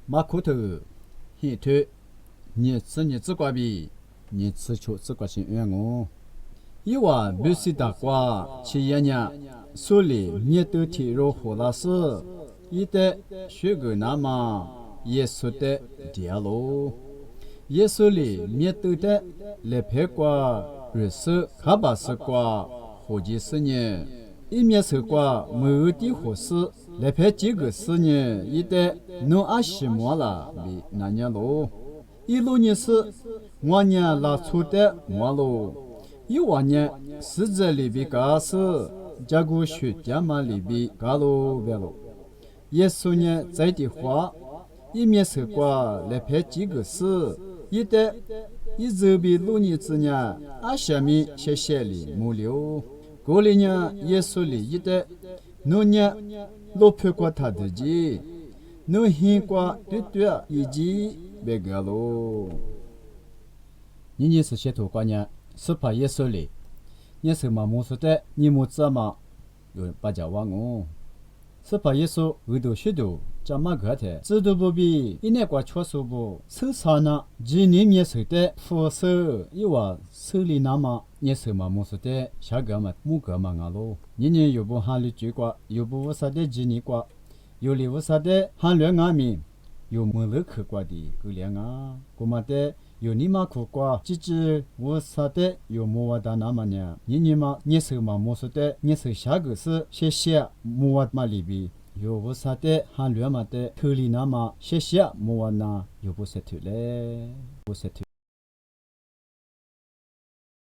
马库头，现头，你自挂比，你自挂心愿我。伊话不是大瓜，去爷娘，手里面都提肉火拉丝，一代学个那么，耶稣的dia咯，耶稣里面都的来拍瓜，日手卡巴斯瓜，火鸡四年，一面手瓜没地火事，来拍几个四年，一代弄20末了，比那年咯，一路年是我娘拉出的末咯。一万年是这里边干事，加个学家嘛里边干喽完喽。耶稣呢在的话，一面是瓜来拍几个事，一旦一这边路年子呢，下面写里木流。过来呢，耶稣里一旦农年落拍过他自己，农闲过对以及别个喽。你是写图瓜呢？是怕耶稣里，也是嘛木说的，你木知嘛？有把家忘哦。是怕耶稣为多许多，加马个的，制度不比，一年过确实不，手上呢，几年面手的，扶手一话手里那么，也是嘛木说的，下个嘛木个嘛啊喽。年年又不喊你追过，又不无啥的几年过，有里无啥的喊两阿面，有没了去过的够两啊，过嘛的。有你妈苦瓜，姐姐我啥的有莫瓦达那么呢？你嘛，你手嘛莫说的，你手下个是谢谢莫瓦嘛里边有我啥的喊乱嘛的，头里那么谢谢莫瓦那有不是头嘞，不是头。